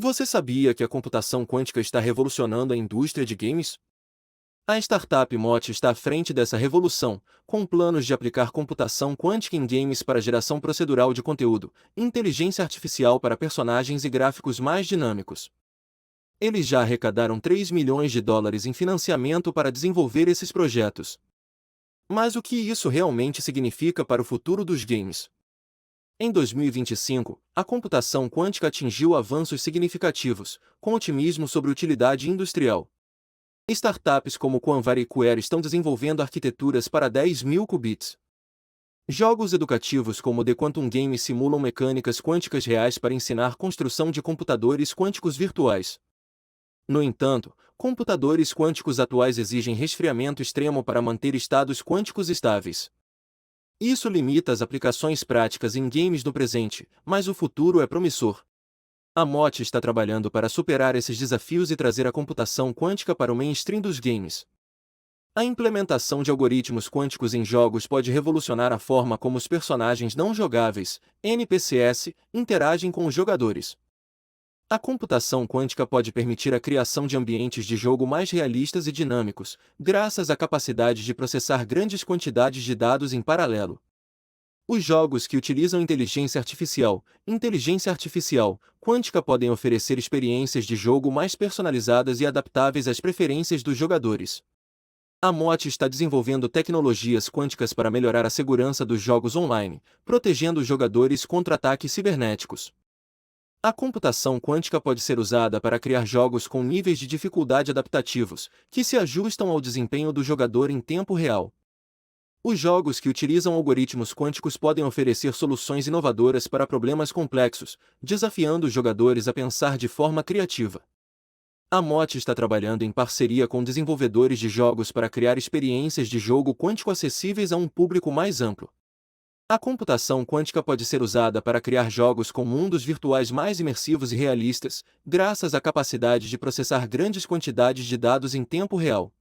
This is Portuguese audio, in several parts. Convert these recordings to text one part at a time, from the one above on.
Você sabia que a computação quântica está revolucionando a indústria de games? A startup Mott está à frente dessa revolução, com planos de aplicar computação quântica em games para geração procedural de conteúdo, inteligência artificial para personagens e gráficos mais dinâmicos. Eles já arrecadaram 3 milhões de dólares em financiamento para desenvolver esses projetos. Mas o que isso realmente significa para o futuro dos games? Em 2025, a computação quântica atingiu avanços significativos, com otimismo sobre utilidade industrial. Startups como Quanvariquare estão desenvolvendo arquiteturas para 10.000 qubits. Jogos educativos como The Quantum Game simulam mecânicas quânticas reais para ensinar construção de computadores quânticos virtuais. No entanto, computadores quânticos atuais exigem resfriamento extremo para manter estados quânticos estáveis. Isso limita as aplicações práticas em games no presente, mas o futuro é promissor. A Mott está trabalhando para superar esses desafios e trazer a computação quântica para o mainstream dos games. A implementação de algoritmos quânticos em jogos pode revolucionar a forma como os personagens não jogáveis, NPCs, interagem com os jogadores. A computação quântica pode permitir a criação de ambientes de jogo mais realistas e dinâmicos, graças à capacidade de processar grandes quantidades de dados em paralelo. Os jogos que utilizam inteligência artificial quântica podem oferecer experiências de jogo mais personalizadas e adaptáveis às preferências dos jogadores. A Mott está desenvolvendo tecnologias quânticas para melhorar a segurança dos jogos online, protegendo os jogadores contra ataques cibernéticos. A computação quântica pode ser usada para criar jogos com níveis de dificuldade adaptativos, que se ajustam ao desempenho do jogador em tempo real. Os jogos que utilizam algoritmos quânticos podem oferecer soluções inovadoras para problemas complexos, desafiando os jogadores a pensar de forma criativa. A Mott está trabalhando em parceria com desenvolvedores de jogos para criar experiências de jogo quântico acessíveis a um público mais amplo. A computação quântica pode ser usada para criar jogos com mundos virtuais mais imersivos e realistas, graças à capacidade de processar grandes quantidades de dados em tempo real.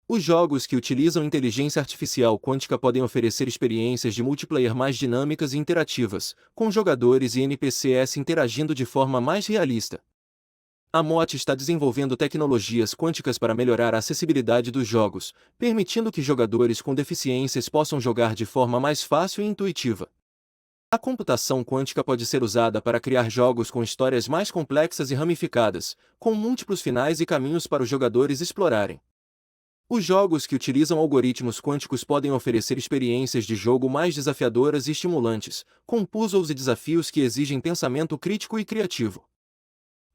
Os jogos que utilizam inteligência artificial quântica podem oferecer experiências de multiplayer mais dinâmicas e interativas, com jogadores e NPCs interagindo de forma mais realista. A Mott está desenvolvendo tecnologias quânticas para melhorar a acessibilidade dos jogos, permitindo que jogadores com deficiências possam jogar de forma mais fácil e intuitiva. A computação quântica pode ser usada para criar jogos com histórias mais complexas e ramificadas, com múltiplos finais e caminhos para os jogadores explorarem. Os jogos que utilizam algoritmos quânticos podem oferecer experiências de jogo mais desafiadoras e estimulantes, com puzzles e desafios que exigem pensamento crítico e criativo.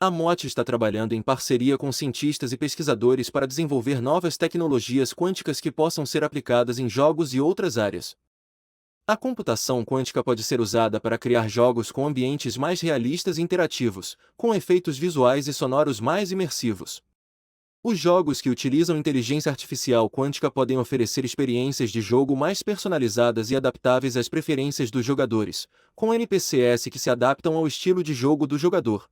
A Mott está trabalhando em parceria com cientistas e pesquisadores para desenvolver novas tecnologias quânticas que possam ser aplicadas em jogos e outras áreas. A computação quântica pode ser usada para criar jogos com ambientes mais realistas e interativos, com efeitos visuais e sonoros mais imersivos. Os jogos que utilizam inteligência artificial quântica podem oferecer experiências de jogo mais personalizadas e adaptáveis às preferências dos jogadores, com NPCs que se adaptam ao estilo de jogo do jogador.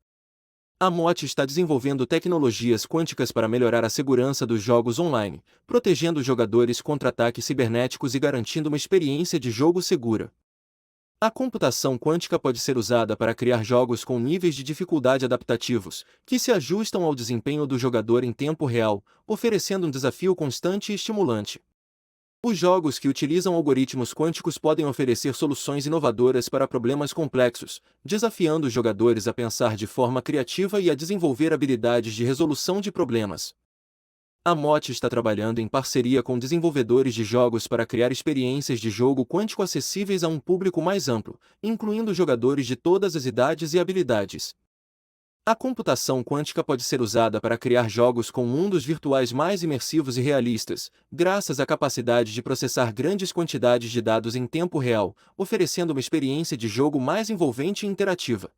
A Mott está desenvolvendo tecnologias quânticas para melhorar a segurança dos jogos online, protegendo os jogadores contra ataques cibernéticos e garantindo uma experiência de jogo segura. A computação quântica pode ser usada para criar jogos com níveis de dificuldade adaptativos, que se ajustam ao desempenho do jogador em tempo real, oferecendo um desafio constante e estimulante. Os jogos que utilizam algoritmos quânticos podem oferecer soluções inovadoras para problemas complexos, desafiando os jogadores a pensar de forma criativa e a desenvolver habilidades de resolução de problemas. A Mott está trabalhando em parceria com desenvolvedores de jogos para criar experiências de jogo quântico acessíveis a um público mais amplo, incluindo jogadores de todas as idades e habilidades. A computação quântica pode ser usada para criar jogos com mundos virtuais mais imersivos e realistas, graças à capacidade de processar grandes quantidades de dados em tempo real, oferecendo uma experiência de jogo mais envolvente e interativa.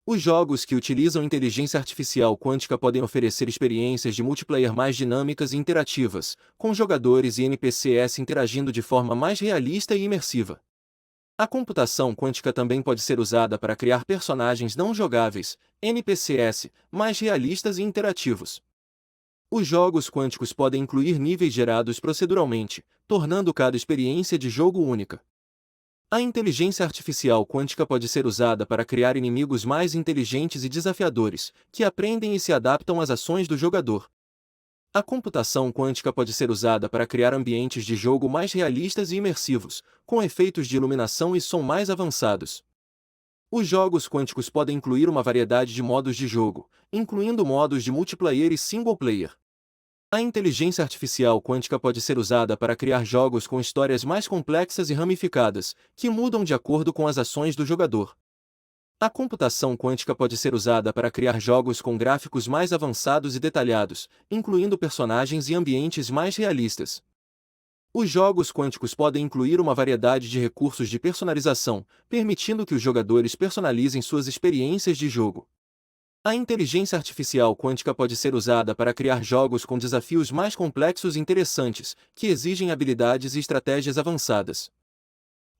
Os jogos que utilizam inteligência artificial quântica podem oferecer experiências de multiplayer mais dinâmicas e interativas, com jogadores e NPCs interagindo de forma mais realista e imersiva. A computação quântica também pode ser usada para criar personagens não jogáveis, NPCs, mais realistas e interativos. Os jogos quânticos podem incluir níveis gerados proceduralmente, tornando cada experiência de jogo única. A inteligência artificial quântica pode ser usada para criar inimigos mais inteligentes e desafiadores, que aprendem e se adaptam às ações do jogador. A computação quântica pode ser usada para criar ambientes de jogo mais realistas e imersivos, com efeitos de iluminação e som mais avançados. Os jogos quânticos podem incluir uma variedade de modos de jogo, incluindo modos de multiplayer e single player. A inteligência artificial quântica pode ser usada para criar jogos com histórias mais complexas e ramificadas, que mudam de acordo com as ações do jogador. A computação quântica pode ser usada para criar jogos com gráficos mais avançados e detalhados, incluindo personagens e ambientes mais realistas. Os jogos quânticos podem incluir uma variedade de recursos de personalização, permitindo que os jogadores personalizem suas experiências de jogo. A inteligência artificial quântica pode ser usada para criar jogos com desafios mais complexos e interessantes, que exigem habilidades e estratégias avançadas.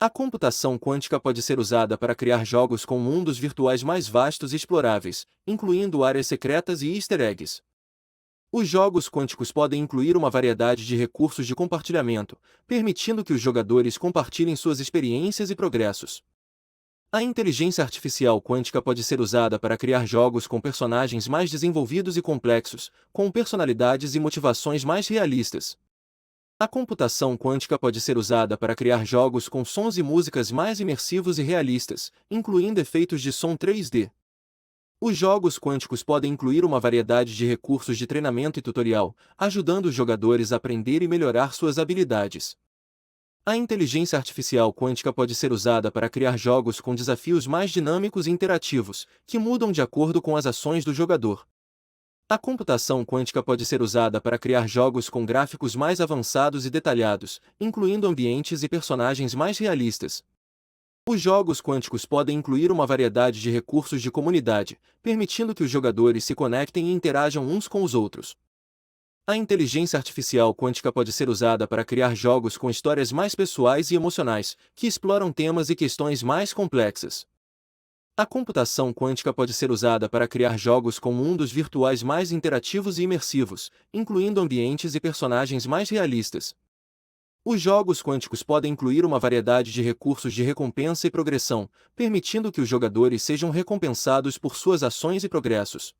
A computação quântica pode ser usada para criar jogos com mundos virtuais mais vastos e exploráveis, incluindo áreas secretas e easter eggs. Os jogos quânticos podem incluir uma variedade de recursos de compartilhamento, permitindo que os jogadores compartilhem suas experiências e progressos. A inteligência artificial quântica pode ser usada para criar jogos com personagens mais desenvolvidos e complexos, com personalidades e motivações mais realistas. A computação quântica pode ser usada para criar jogos com sons e músicas mais imersivos e realistas, incluindo efeitos de som 3D. Os jogos quânticos podem incluir uma variedade de recursos de treinamento e tutorial, ajudando os jogadores a aprender e melhorar suas habilidades. A inteligência artificial quântica pode ser usada para criar jogos com desafios mais dinâmicos e interativos, que mudam de acordo com as ações do jogador. A computação quântica pode ser usada para criar jogos com gráficos mais avançados e detalhados, incluindo ambientes e personagens mais realistas. Os jogos quânticos podem incluir uma variedade de recursos de comunidade, permitindo que os jogadores se conectem e interajam uns com os outros. A inteligência artificial quântica pode ser usada para criar jogos com histórias mais pessoais e emocionais, que exploram temas e questões mais complexas. A computação quântica pode ser usada para criar jogos com mundos virtuais mais interativos e imersivos, incluindo ambientes e personagens mais realistas. Os jogos quânticos podem incluir uma variedade de recursos de recompensa e progressão, permitindo que os jogadores sejam recompensados por suas ações e progressos.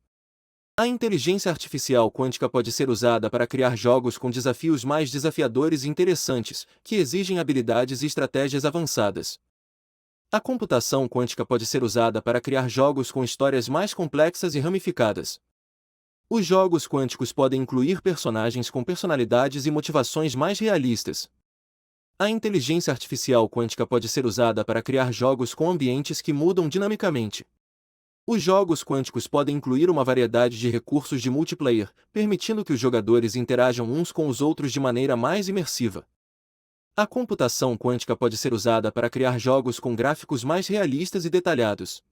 A inteligência artificial quântica pode ser usada para criar jogos com desafios mais desafiadores e interessantes, que exigem habilidades e estratégias avançadas. A computação quântica pode ser usada para criar jogos com histórias mais complexas e ramificadas. Os jogos quânticos podem incluir personagens com personalidades e motivações mais realistas. A inteligência artificial quântica pode ser usada para criar jogos com ambientes que mudam dinamicamente. Os jogos quânticos podem incluir uma variedade de recursos de multiplayer, permitindo que os jogadores interajam uns com os outros de maneira mais imersiva. A computação quântica pode ser usada para criar jogos com gráficos mais realistas e detalhados.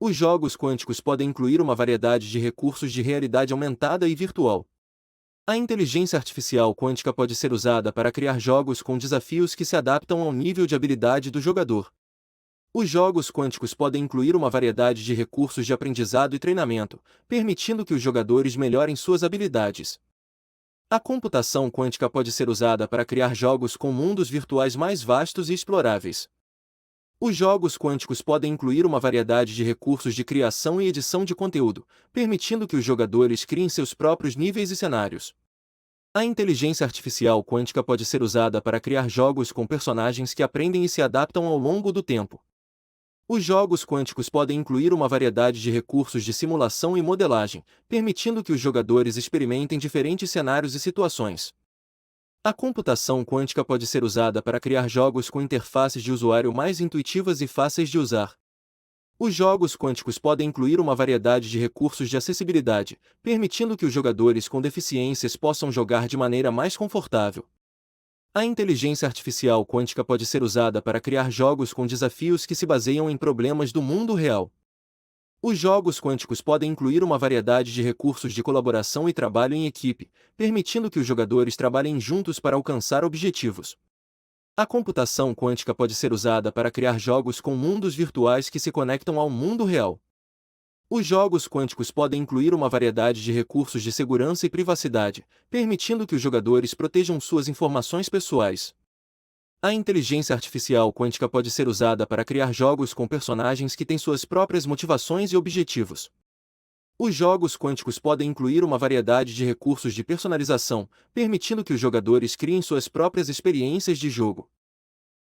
Os jogos quânticos podem incluir uma variedade de recursos de realidade aumentada e virtual. A inteligência artificial quântica pode ser usada para criar jogos com desafios que se adaptam ao nível de habilidade do jogador. Os jogos quânticos podem incluir uma variedade de recursos de aprendizado e treinamento, permitindo que os jogadores melhorem suas habilidades. A computação quântica pode ser usada para criar jogos com mundos virtuais mais vastos e exploráveis. Os jogos quânticos podem incluir uma variedade de recursos de criação e edição de conteúdo, permitindo que os jogadores criem seus próprios níveis e cenários. A inteligência artificial quântica pode ser usada para criar jogos com personagens que aprendem e se adaptam ao longo do tempo. Os jogos quânticos podem incluir uma variedade de recursos de simulação e modelagem, permitindo que os jogadores experimentem diferentes cenários e situações. A computação quântica pode ser usada para criar jogos com interfaces de usuário mais intuitivas e fáceis de usar. Os jogos quânticos podem incluir uma variedade de recursos de acessibilidade, permitindo que os jogadores com deficiências possam jogar de maneira mais confortável. A inteligência artificial quântica pode ser usada para criar jogos com desafios que se baseiam em problemas do mundo real. Os jogos quânticos podem incluir uma variedade de recursos de colaboração e trabalho em equipe, permitindo que os jogadores trabalhem juntos para alcançar objetivos. A computação quântica pode ser usada para criar jogos com mundos virtuais que se conectam ao mundo real. Os jogos quânticos podem incluir uma variedade de recursos de segurança e privacidade, permitindo que os jogadores protejam suas informações pessoais. A inteligência artificial quântica pode ser usada para criar jogos com personagens que têm suas próprias motivações e objetivos. Os jogos quânticos podem incluir uma variedade de recursos de personalização, permitindo que os jogadores criem suas próprias experiências de jogo.